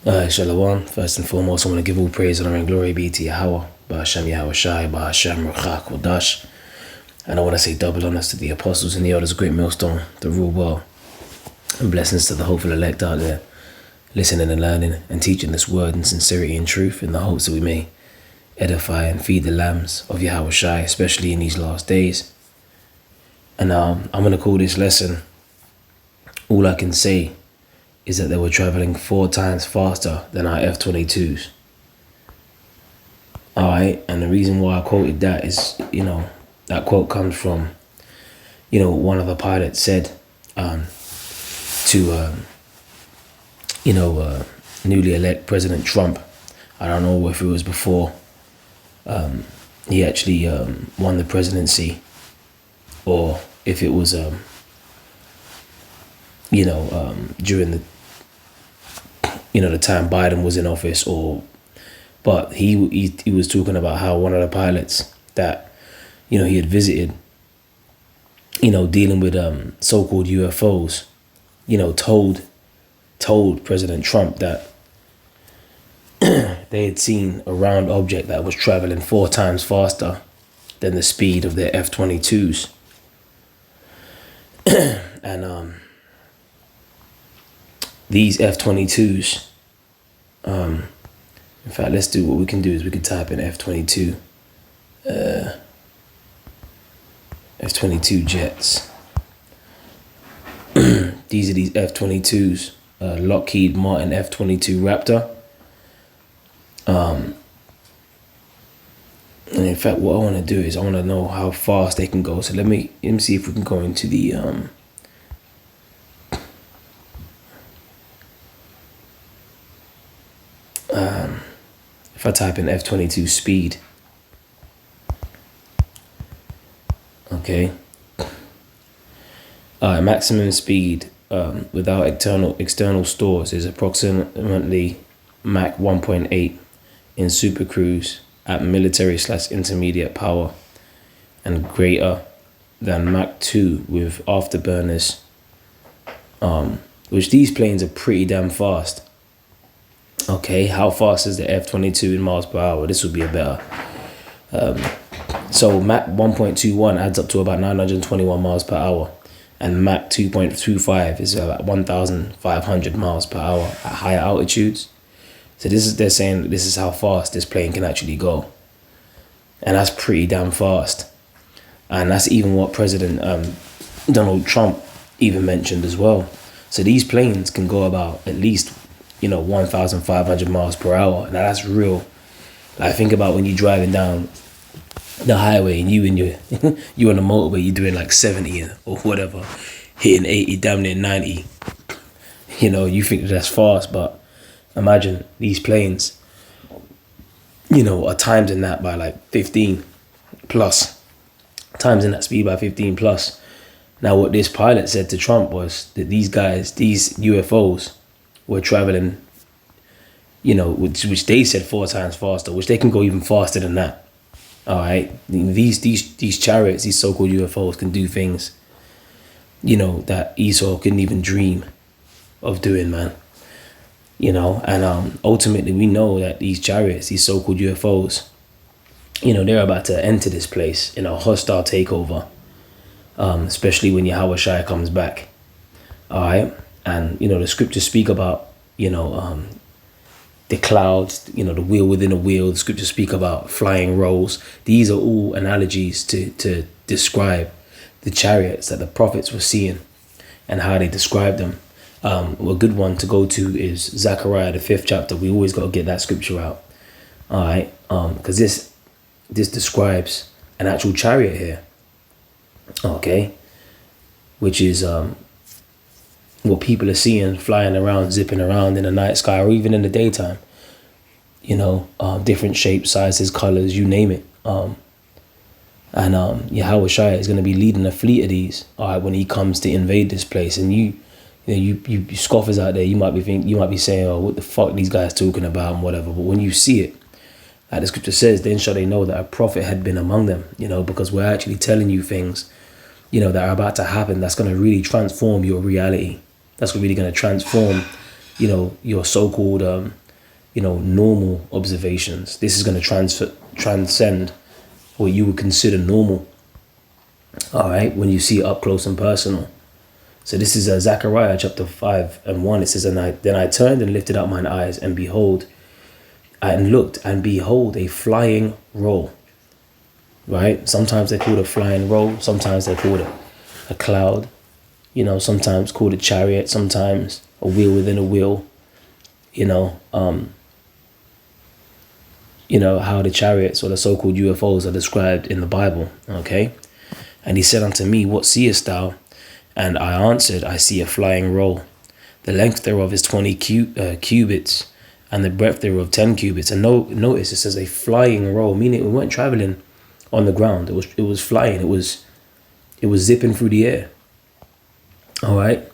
Shalom. First and foremost, I want to give all praise, honor, and glory be to Yahweh, Ba'ashem Yahweh Shai, Ba'ashem Ruchak Kodash. And I want to say double honors to the apostles and the elders of Great Millstone, the rule well, and blessings to the hopeful elect out there, listening and learning and teaching this word in sincerity and truth in the hopes that we may edify and feed the lambs of Yahweh Shai, especially in these last days. And I'm going to call this lesson, all I can say is that they were traveling 4 times faster than our F-22s. Alright, and the reason why I quoted that is, that quote comes from, one of the pilots said to, newly elect President Trump. I don't know if it was before he actually won the presidency, or if it was, during the time Biden was in office, but he was talking about how one of the pilots that he had visited, dealing with so-called UFOs, told President Trump that they had seen a round object that was traveling 4 times faster than the speed of their F-22s. And these F-22s, in fact, let's do what we can do is we can type in F-22, F-22 jets. These are these F-22s, Lockheed Martin F-22 Raptor. And in fact, what I want to do is I want to know how fast they can go. So let me see if we can go into the if I type in F-22 speed. Okay. Maximum speed without external stores is approximately Mach 1.8 in Super Cruise at military/intermediate power, and greater than Mach 2 with afterburners, which these planes are pretty damn fast. Okay, how fast is the F-22 in miles per hour? This would be a better. So Mach 1.21 adds up to about 921 miles per hour, and Mach 2.25 is about 1,500 miles per hour at higher altitudes. So they're saying this is how fast this plane can actually go, and that's pretty damn fast. And that's even what President Donald Trump even mentioned as well. So these planes can go about at least 1,500 miles per hour. Now that's real. Like, think about when you're driving down the highway and you on the motorway, you're doing like 70 or whatever, hitting 80, damn near 90. You think that's fast, but imagine these planes, are timed in that by like 15 plus, times in that speed by 15 plus. Now what this pilot said to Trump was that these UFOs were traveling, which they said 4 times faster, which they can go even faster than that. All right, these chariots, these so-called UFOs, can do things, that Esau couldn't even dream of doing, man. And ultimately we know that these chariots, these so-called UFOs, they're about to enter this place in a hostile takeover, especially when Yahweh Shai comes back. All right, and the scriptures speak about the clouds, the wheel within a wheel. The scriptures speak about flying rolls. These are all analogies to describe the chariots that the prophets were seeing and how they described them. A good one to go to is Zechariah, the 5th chapter. We always got to get that scripture out. All right, because this describes an actual chariot here. Okay, which is what people are seeing flying around, zipping around in the night sky, or even in the daytime. Different shapes, sizes, colors, you name it. And Yahweh Shai is going to be leading a fleet of these. All right, when he comes to invade this place, and you scoffers out there, you might be saying, "Oh, what the fuck these guys talking about?" and whatever. But when you see it, like the scripture says, then shall they know that a prophet had been among them. Because we're actually telling you things, that are about to happen. That's going to really transform your reality. That's really going to transform, your so-called normal observations. This is going to transcend what you would consider normal. All right, when you see it up close and personal. So this is Zechariah chapter 5:1. It says, then I turned and lifted up mine eyes, and behold, and looked, and behold, a flying roll. Right? Sometimes they call it a flying roll. Sometimes they call it a cloud. Sometimes called a chariot. Sometimes a wheel within a wheel. How the chariots or the so-called UFOs are described in the Bible. Okay. And he said unto me, what seest thou? And I answered, I see a flying roll. The length thereof is 20 cubits, and the breadth thereof 10 cubits. And notice it says a flying roll, meaning it weren't traveling on the ground. It was flying. It was zipping through the air. All right.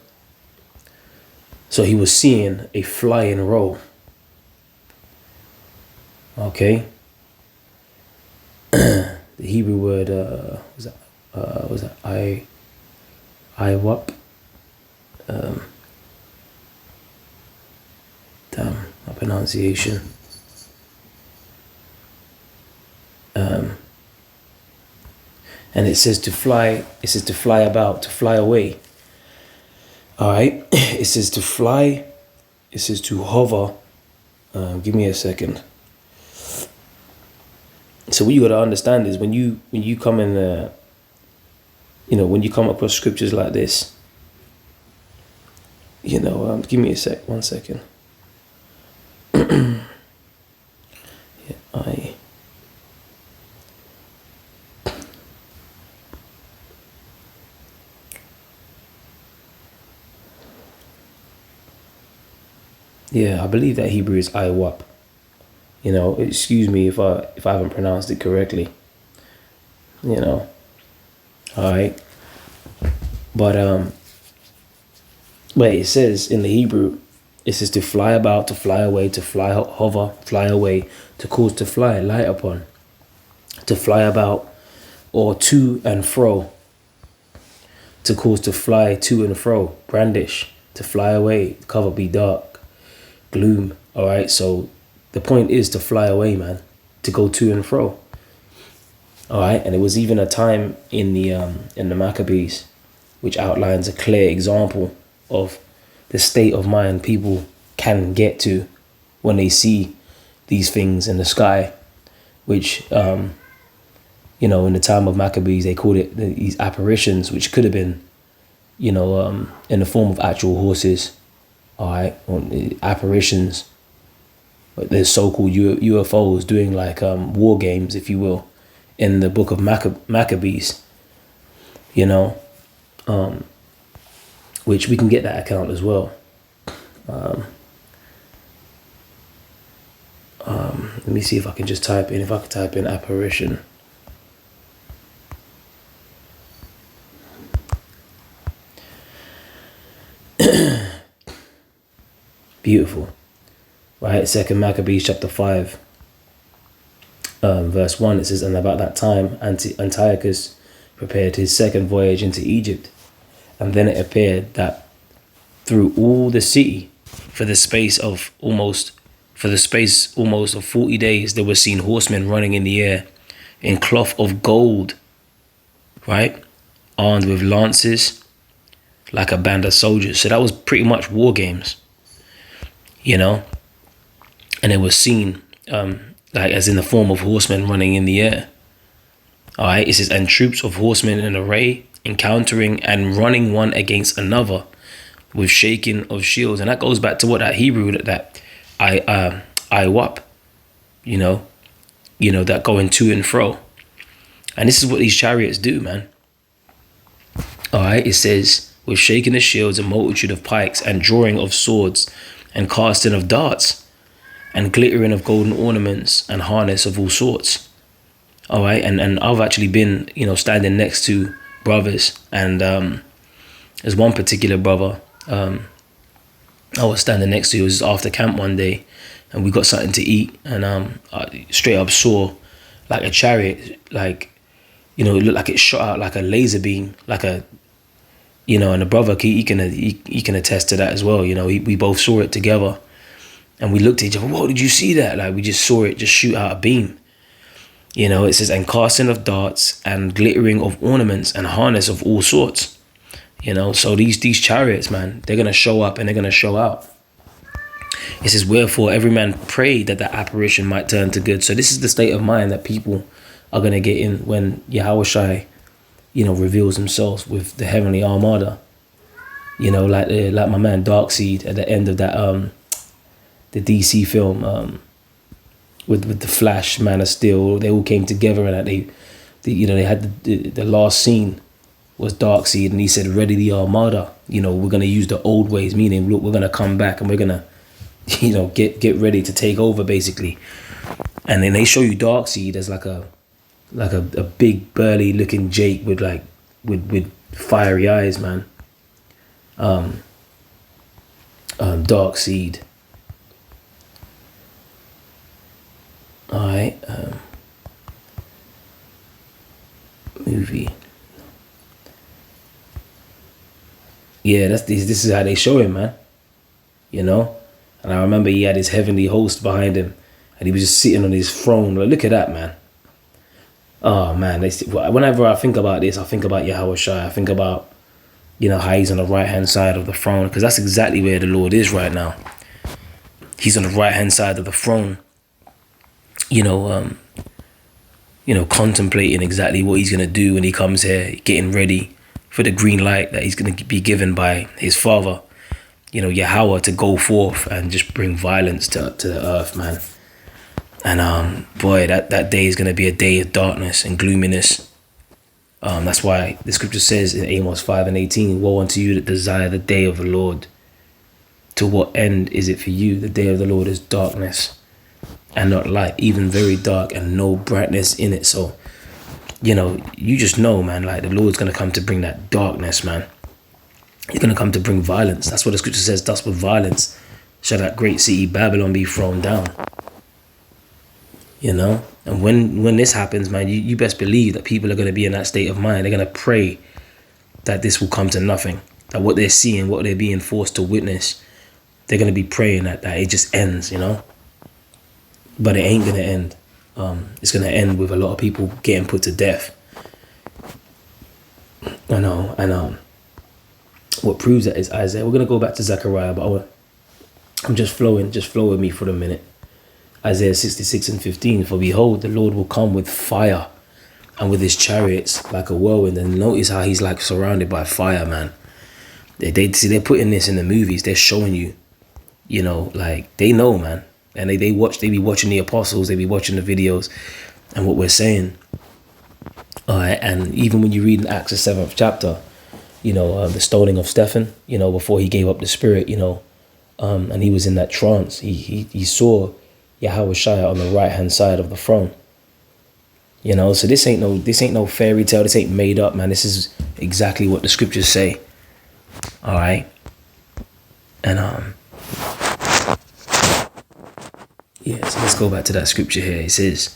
So he was seeing a flying roll. Okay. The Hebrew word was that IWAP. Damn, my pronunciation. And it says to fly. It says to fly about, to fly away. All right. It says to fly. It says to hover. Give me a second. So what you got to understand is when you come in, when you come across scriptures like this, give me 1 second. I believe that Hebrew is IWAP. Excuse me if I haven't pronounced it correctly. All right. But it says in the Hebrew, it says to fly about, to fly away, to fly, hover, fly away, to cause to fly, light upon, to fly about, or to and fro, to cause to fly to and fro, brandish, to fly away, cover, be dark, gloom. All right. So the point is to fly away, man, to go to and fro. All right. And it was even a time in the Maccabees, which outlines a clear example of the state of mind people can get to when they see these things in the sky, which, in the time of Maccabees, they called it these apparitions, which could have been, in the form of actual horses. All right. Apparitions. There's so-called UFOs doing like war games, if you will, in the book of Maccabees, which we can get that account as well. Let me see if I can just type in, apparition. Beautiful. Right, 2 Maccabees chapter 5, verse 1, it says, and about that time Antiochus prepared his second voyage into Egypt, and then it appeared that through all the city for the space almost of 40 days there were seen horsemen running in the air in cloth of gold, right, armed with lances like a band of soldiers. So that was pretty much war games, and it was seen like as in the form of horsemen running in the air. All right, it says, and troops of horsemen in array, encountering and running one against another with shaking of shields. And that goes back to what that Hebrew that IWAP, that going to and fro. And this is what these chariots do, man. All right, it says, with shaking of shields, a multitude of pikes, and drawing of swords, and casting of darts, and glittering of golden ornaments, and harness of all sorts. All right, and I've actually been, standing next to brothers, and there's one particular brother I was standing next to. It was after camp one day, and we got something to eat, and I straight up saw like a chariot, like, it looked like it shot out like a laser beam, like a You know, and the brother, he can attest to that as well. You know, we both saw it together, and we looked at each other. Whoa, did you see that? Like, we just saw it just shoot out a beam. You know, it says, and casting of darts and glittering of ornaments and harness of all sorts. You know, so these chariots, man, they're gonna show up and they're gonna show out. It says, wherefore every man prayed that the apparition might turn to good. So this is the state of mind that people are gonna get in when Yahushua, you know, reveals himself with the heavenly armada. You know, like my man Darkseid at the end of that the DC film with the Flash, Man of Steel. They all came together, and that they had the last scene was Darkseid, and he said, ready the armada. You know, we're gonna use the old ways, meaning look, we're gonna come back and we're gonna, you know, get ready to take over basically. And then they show you Darkseid as like a big burly looking Jake with with fiery eyes, man. Darkseid. Alright, movie. Yeah, this is how they show him, man. You know? And I remember he had his heavenly host behind him, and he was just sitting on his throne. Like, look at that, man. Oh man, whenever I think about this, I think about Yahushua. I think about, you know, how he's on the right hand side of the throne, because that's exactly where the Lord is right now. He's on the right hand side of the throne, you know, contemplating exactly what he's gonna do when he comes here, getting ready for the green light that he's gonna be given by his father, you know, Yahweh, to go forth and just bring violence to the earth, man. And boy, that day is gonna be a day of darkness and gloominess. That's why the scripture says in Amos 5:18, woe unto you that desire the day of the Lord. To what end is it for you? The day of the Lord is darkness and not light, even very dark, and no brightness in it. So, you know, you just know, man, like the Lord's gonna come to bring that darkness, man. He's gonna come to bring violence. That's what the scripture says. Thus with violence shall that great city Babylon be thrown down. You know, and when this happens, man, you best believe that people are going to be in that state of mind. They're going to pray that this will come to nothing, that what they're seeing, what they're being forced to witness, they're going to be praying that it just ends, you know. But it ain't going to end. It's going to end with a lot of people getting put to death. I know. And what proves that is Isaiah. We're going to go back to Zechariah, but I'm just flowing. Just flow with me for a minute. Isaiah 66:15, for behold, the Lord will come with fire and with his chariots like a whirlwind. And notice how he's like surrounded by fire, man. They see, they're putting this in the movies. They're showing you, you know, like they know, man. And they be watching the apostles, they be watching the videos and what we're saying. All right, and even when you read in Acts the 7th chapter, you know, the stoning of Stephen, you know, before he gave up the spirit, you know, and he was in that trance, he saw Yahushua on the right hand side of the throne. You know, so this ain't no fairy tale. This ain't made up, man. This is exactly what the scriptures say. All right, and yeah. So let's go back to that scripture here. It says,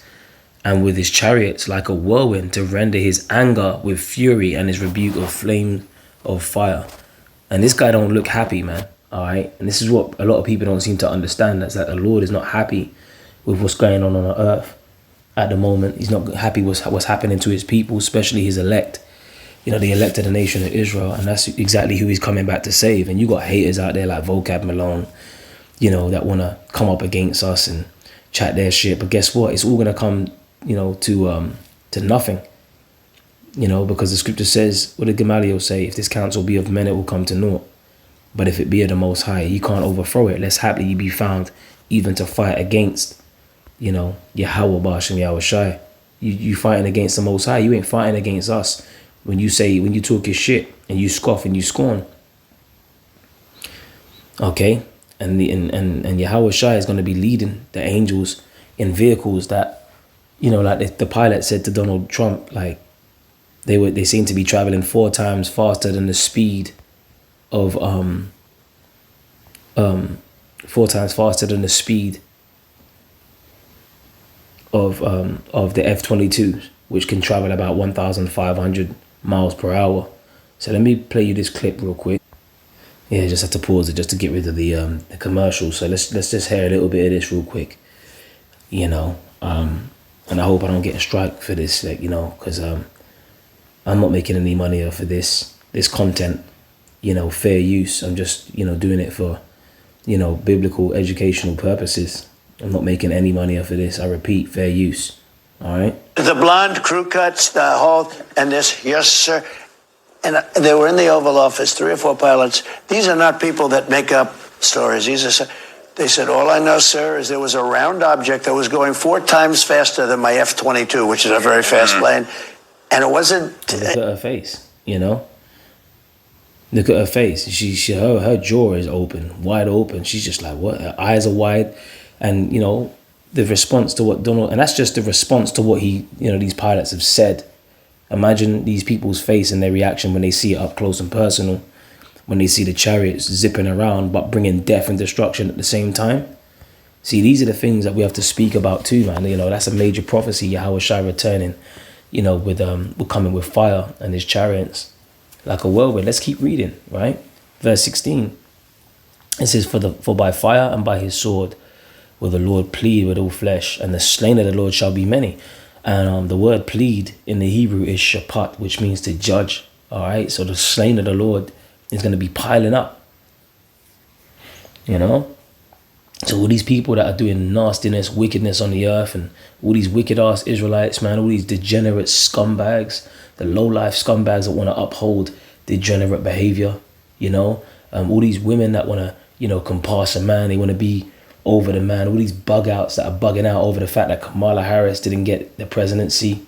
and with his chariots like a whirlwind, to render his anger with fury and his rebuke of flame of fire. And this guy don't look happy, man. All right, and this is what a lot of people don't seem to understand. That's that the Lord is not happy with what's going on the earth at the moment. He's not happy with what's happening to his people, especially his elect. You know, the elect of the nation of Israel, and that's exactly who he's coming back to save. And you got haters out there like Vocab Malone, you know, that want to come up against us and chat their shit. But guess what? It's all gonna come, you know, to nothing. You know, because the scripture says, what did Gamaliel say? If this counsel be of men, it will come to naught. But if it be of the Most High, you can't overthrow it. Lest haply you be found even to fight against, you know, Yahweh Bashem Yahushai. You fighting against the Most High. You ain't fighting against us. When you talk your shit and you scoff and you scorn. Okay, and Yahushai is going to be leading the angels in vehicles that, you know, like the pilot said to Donald Trump, like they seem to be traveling 4 times faster than the speed of 4 times faster than the speed of the F-22s, which can travel about 1,500 miles per hour. So let me play you this clip real quick. Yeah, just have to pause it just to get rid of the commercial. So let's just hear a little bit of this real quick. You know, and I hope I don't get a strike for this, like, you know, because I'm not making any money off of this content. You know, fair use. I'm just, you know, doing it for, you know, biblical educational purposes. I'm not making any money off of this. I repeat, fair use. All right. The blonde crew cuts, the whole, and this, yes, sir. And they were in the Oval Office, 3 or 4 pilots. These are not people that make up stories. These are, they said, all I know, sir, is there was a round object that was going 4 times faster than my F-22, which is a very fast plane. And it wasn't... Look at her face, you know? Look at her face. Her jaw is open, wide open. She's just like, what? Her eyes are wide. And, you know, the response to what Donald... And that's just the response to what he, you know, these pilots have said. Imagine these people's face and their reaction when they see it up close and personal, when they see the chariots zipping around but bringing death and destruction at the same time. See, these are the things that we have to speak about too, man. You know, that's a major prophecy. Yahweh Shai returning, you know, with coming with fire and his chariots like a whirlwind. Let's keep reading, right? Verse 16. It says, for by fire and by his sword will the Lord plead with all flesh, and the slain of the Lord shall be many. And the word plead in the Hebrew is shapat, which means to judge. All right. So the slain of the Lord is going to be piling up. You know. So all these people that are doing nastiness, wickedness on the earth, and all these wicked ass Israelites, man, all these degenerate scumbags, the low life scumbags that want to uphold degenerate behavior. You know. All these women that want to, you know, compass a man. They want to be over the man, all these bug outs that are bugging out over the fact that Kamala Harris didn't get the presidency,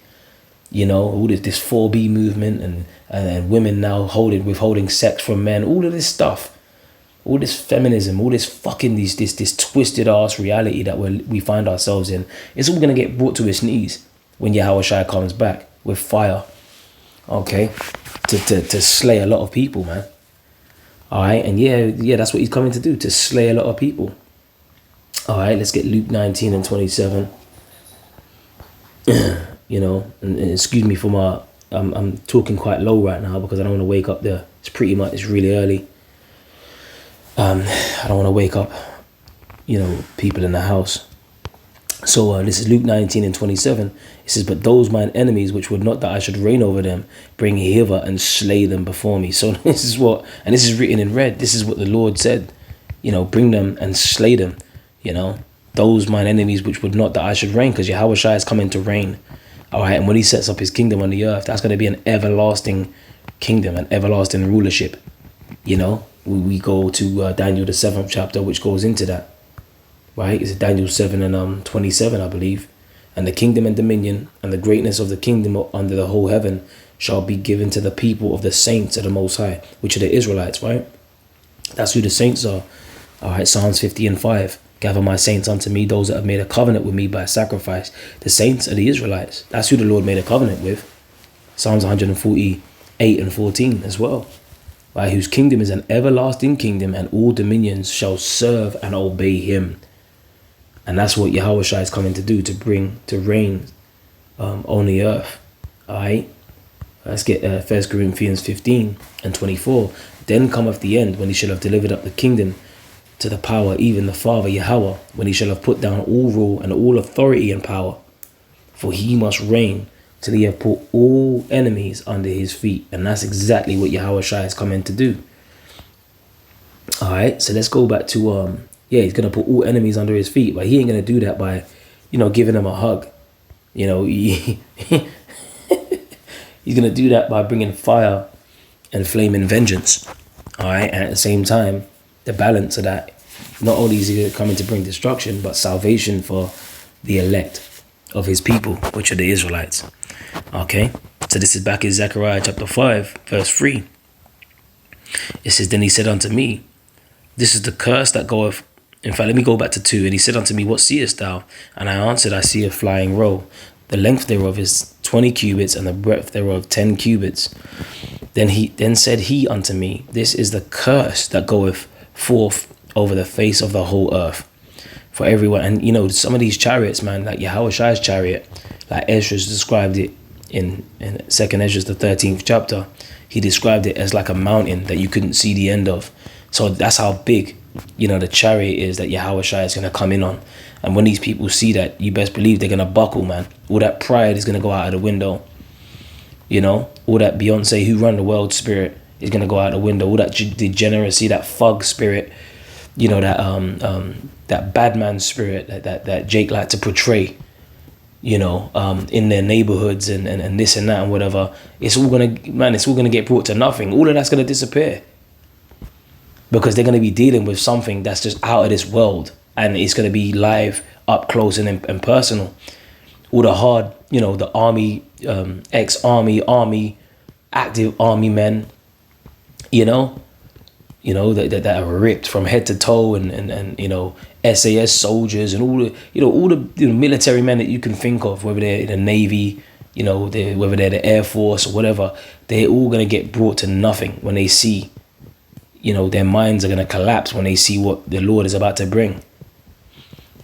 you know, all this 4B movement and women now withholding sex from men, all of this stuff, all this feminism, all this fucking this twisted ass reality that we find ourselves in, it's all gonna get brought to its knees when Yahweh Shai comes back with fire, okay, to slay a lot of people, man. All right, and yeah, that's what he's coming to do, to slay a lot of people. All right, let's get Luke 19 and 27. You know, and excuse me for my, I'm talking quite low right now because I don't want to wake up it's really early. I don't want to wake up, you know, people in the house. So this is Luke 19 and 27. It says, but those mine enemies, which would not that I should reign over them, bring hither and slay them before me. So this is what, and this is written in red. This is what the Lord said, you know, bring them and slay them. You know, those mine enemies which would not that I should reign, because Yahweh Shai is coming to reign. All right, and when he sets up his kingdom on the earth, that's going to be an everlasting kingdom, an everlasting rulership. You know, we go to Daniel the 7th chapter, which goes into that. Right, it's Daniel 7 and 27, I believe. And the kingdom and dominion and the greatness of the kingdom under the whole heaven shall be given to the people of the saints of the Most High, which are the Israelites. Right, that's who the saints are. All right, Psalms 50 and 5. Gather my saints unto me, those that have made a covenant with me by sacrifice. The saints are the Israelites. That's who the Lord made a covenant with. Psalms 148 and 14 as well. Right, whose kingdom is an everlasting kingdom, and all dominions shall serve and obey him. And that's what Yahweh Shai is coming to do, to reign on the earth. All right. Let's get 1 Corinthians 15 and 24. Then cometh the end, when he shall have delivered up the kingdom to the power, even the Father Yahweh, when he shall have put down all rule and all authority and power. For he must reign till he have put all enemies under his feet. And that's exactly what Yahweh Shai is coming to do. All right, so let's go back to, he's going to put all enemies under his feet, but he ain't going to do that by, you know, giving them a hug. You know, he's going to do that by bringing fire and flaming vengeance. All right, and at the same time, the balance of that, not only is he coming to bring destruction, but salvation for the elect of his people, which are the Israelites. Okay, so this is back in Zechariah chapter 5, verse 3. It says, then he said unto me, this is the curse that goeth. In fact, let me go back to 2. And he said unto me, what seest thou? And I answered, I see a flying roll. The length thereof is 20 cubits, and the breadth thereof 10 cubits. Then said he unto me, this is the curse that goeth forth over the face of the whole earth for everyone. And you know, some of these chariots, man, like Yahweh Shai's chariot, like Ezra's described it in Second Ezra, the 13th chapter, he described it as like a mountain that you couldn't see the end of. So that's how big, the chariot is that Yahushua is going to come in on. And when these people see that, you best believe they're going to buckle, man. All that pride is going to go out of the window. All that Beyonce, who run the world spirit, is going to go out the window. All that degeneracy, that thug spirit, that bad man spirit that Jake liked to portray, in their neighborhoods and this and that and whatever. It's all gonna get brought to nothing. All of that's gonna disappear. Because they're gonna be dealing with something that's just out of this world, and it's gonna be live, up close and personal. All the hard, the army, ex-army, active army men, that are ripped from head to toe, and SAS soldiers and all the military men that you can think of, whether they're in the Navy, whether they're the Air Force or whatever, they're all gonna get brought to nothing when they see, their minds are gonna collapse when they see what the Lord is about to bring.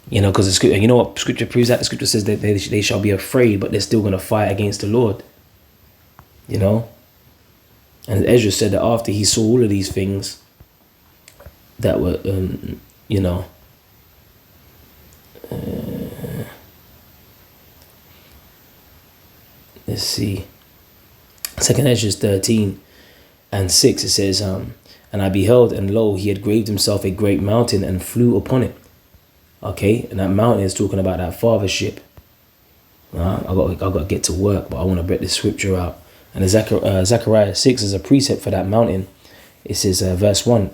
Because the scripture, what scripture proves that? The scripture says that they shall be afraid, but they're still gonna fight against the Lord. And Ezra said that after he saw all of these things that were, let's see, 2 Ezra 13:6, it says, and I beheld, and lo, he had graved himself a great mountain and flew upon it. Okay, and that mountain is talking about that fathership. I got to get to work, but I want to break this scripture out. And Zechariah 6 is a precept for that mountain. It says, verse 1.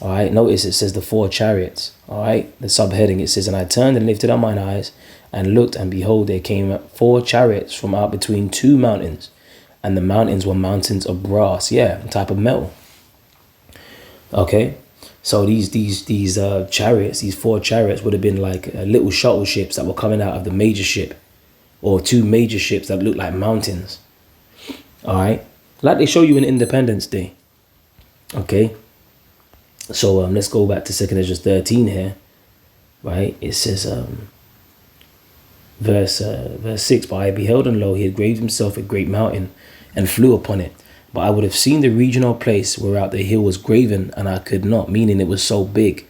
All right, notice it says the 4 chariots. All right, the subheading, it says, and I turned and lifted up mine eyes and looked, and behold, there came 4 chariots from out between 2 mountains, and the mountains were mountains of brass, a type of metal. Okay, so these chariots, these 4 chariots would have been like little shuttle ships that were coming out of the major ship, or 2 major ships that looked like mountains. All right, like they show you in Independence Day. Okay, so let's go back to 2 Ezra 13 here. Right, it says verse 6, but I beheld, and lo, he had graved himself a great mountain and flew upon it. But I would have seen the regional place whereout the hill was graven, and I could not, meaning it was so big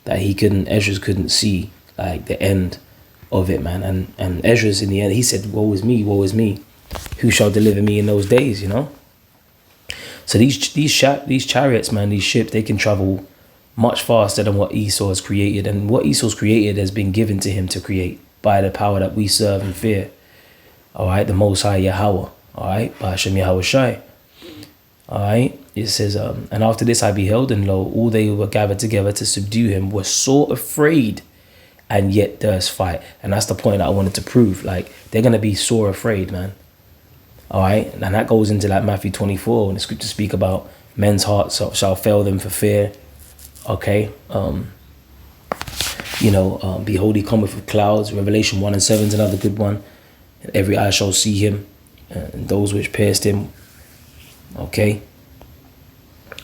that Ezra couldn't see like the end of it, man. And Ezra's in the end, he said, woe is me, who shall deliver me in those days, So these chariots, man, these ships, they can travel much faster than what Esau has created, and what Esau's created has been given to him to create by the power that we serve and fear. All right, the Most High Yahweh. All right, by Hashem Yahushai. All right, it says, and after this I beheld, and lo, all they who were gathered together to subdue him were sore afraid, and yet durst fight. And that's the point that I wanted to prove. Like, they're gonna be sore afraid, man. All right, and that goes into like Matthew 24 when the scriptures speak about men's hearts shall fail them for fear. Okay, behold, he cometh with clouds. Revelation 1:7 is another good one. And every eye shall see him, and those which pierced him. Okay.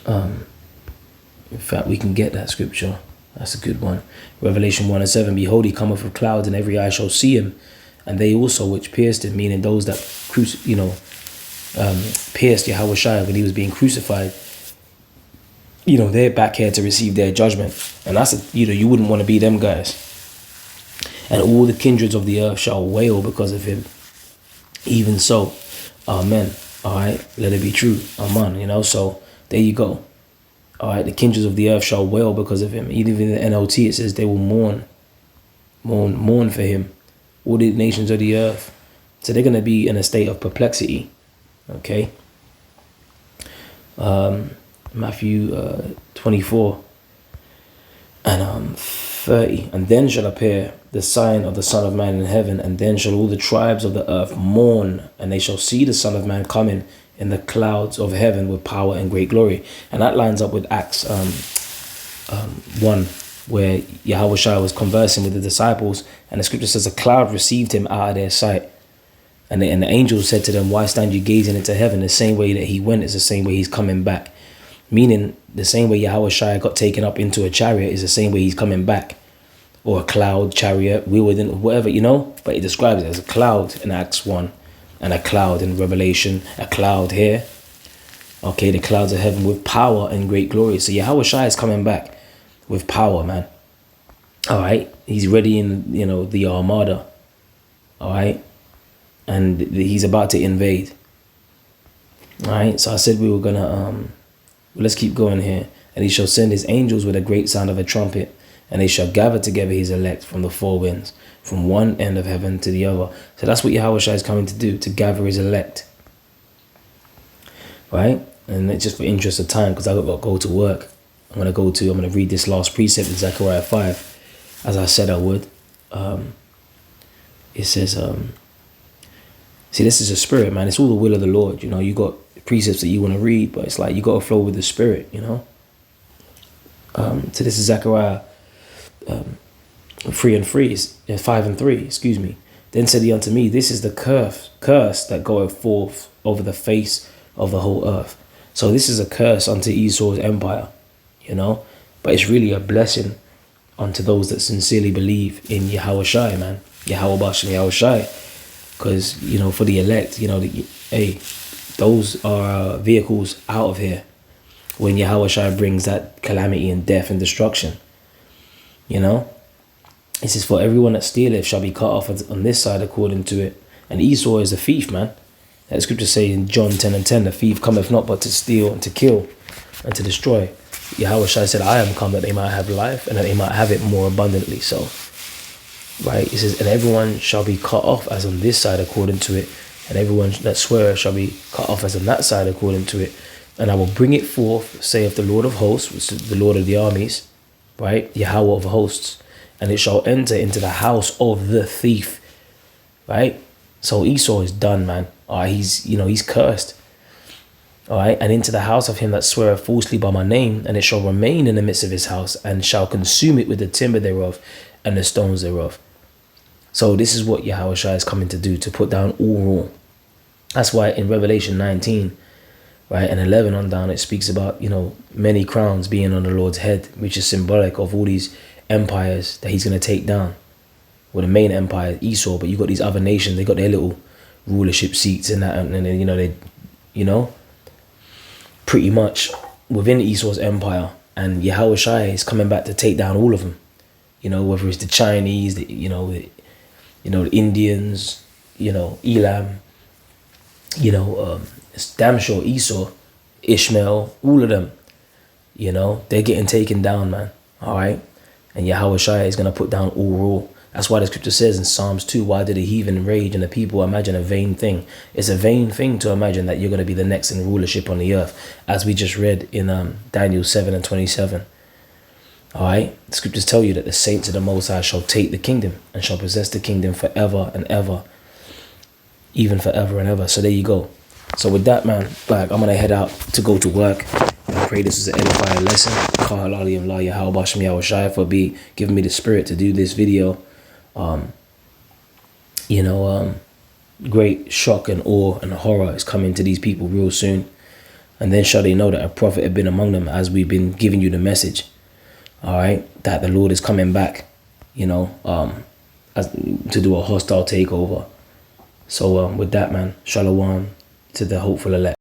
In fact, we can get that scripture. That's a good one. Revelation 1:7. Behold, he cometh with clouds, and every eye shall see him, and they also which pierced him, meaning those that pierced Yahushua when he was being crucified. They're back here to receive their judgment, and that's you wouldn't want to be them guys. And all the kindreds of the earth shall wail because of him. Even so, amen. All right, let it be true. Amen. So there you go. All right, the kindreds of the earth shall wail because of him. Even in the NLT, it says they will mourn for him. All the nations of the earth. So they're going to be in a state of perplexity. Okay. Matthew 24 and 30. And then shall appear the sign of the Son of Man in heaven, and then shall all the tribes of the earth mourn, and they shall see the Son of Man coming in the clouds of heaven with power and great glory. And that lines up with Acts 1, where Yahushua was conversing with the disciples, and the scripture says a cloud received him out of their sight. And the angels said to them, why stand you gazing into heaven? The same way that he went is the same way he's coming back. Meaning the same way Yahushua got taken up into a chariot is the same way he's coming back. Or a cloud, chariot, whirlwind, whatever, But it describes it as a cloud in Acts 1. and a cloud in Revelation, a cloud here. Okay, the clouds of heaven with power and great glory. So Yahweh Shai is coming back with power, man. All right, he's ready in, you know, the armada. All right, and he's about to invade. All right, so I said we were gonna let's keep going here. And he shall send his angels with a great sound of a trumpet, and they shall gather together his elect from the four winds, from one end of heaven to the other. So that's what Yahweh Shai is coming to do, to gather his elect. Right? And it's just for interest of time, because I've got to go to work. I'm going to read this last precept in Zechariah 5, as I said I would. It says, see, this is a spirit, man. It's all the will of the Lord. You know, you got precepts that you want to read, but it's like you got to flow with the spirit, you know. So this is Zechariah 5 and 3, excuse me. Then said he unto me, this is the curse that goeth forth over the face of the whole earth. So this is a curse unto Esau's empire, you know, but it's really a blessing unto those that sincerely believe in Yahweh Shai, man. Yahweh Bash and Yahweh Shai. Because, you know, for the elect, you know, hey, those are vehicles out of here when Yahweh Shai brings that calamity and death and destruction. You know, it says, for everyone that stealeth shall be cut off on this side according to it. And Esau is a thief, man. That scripture say in John 10 and 10, the thief cometh not but to steal and to kill and to destroy. Yahweh Shai said, I am come that they might have life and that they might have it more abundantly. So, right, it says, and everyone shall be cut off as on this side according to it, and everyone that sweareth shall be cut off as on that side according to it. And I will bring it forth, saith the Lord of hosts, which is the Lord of the armies, right, Yahweh of hosts, and it shall enter into the house of the thief, right? So Esau is done, man. All right, he's cursed. All right, and into the house of him that sweareth falsely by my name, and it shall remain in the midst of his house, and shall consume it with the timber thereof and the stones thereof. So this is what Yahweh Shai is coming to do, to put down all rule. That's why in Revelation 19, right, and 11 on down, it speaks about, you know, many crowns being on the Lord's head, which is symbolic of all these empires that he's going to take down. Well, the main empire, Esau, but you got these other nations, they got their little rulership seats and that, and then, you know, pretty much within Esau's empire, and Yahweh Shai is coming back to take down all of them. You know, whether it's the Chinese, the Indians, you know, Elam, you know, it's damn sure Esau, Ishmael, all of them, you know, they're getting taken down, man. All right, and Yahweh Shai is gonna put down all rule. That's why the scripture says in Psalms 2, why did the heathen rage and the people imagine a vain thing? It's a vain thing to imagine that you're going to be the next in rulership on the earth, as we just read in Daniel 7 and 27. All right, the scriptures tell you that the saints of the Most High shall take the kingdom and shall possess the kingdom forever and ever, even forever and ever. So there you go. So with that, man, like, I'm going to head out to go to work. I pray this is an edifying lesson. For giving me the spirit to do this video. Great shock and awe and horror is coming to these people real soon. And then shall they know that a prophet had been among them, as we've been giving you the message. All right, that the Lord is coming back, you know, to do a hostile takeover. So with that, man, shalom to the hopeful elect.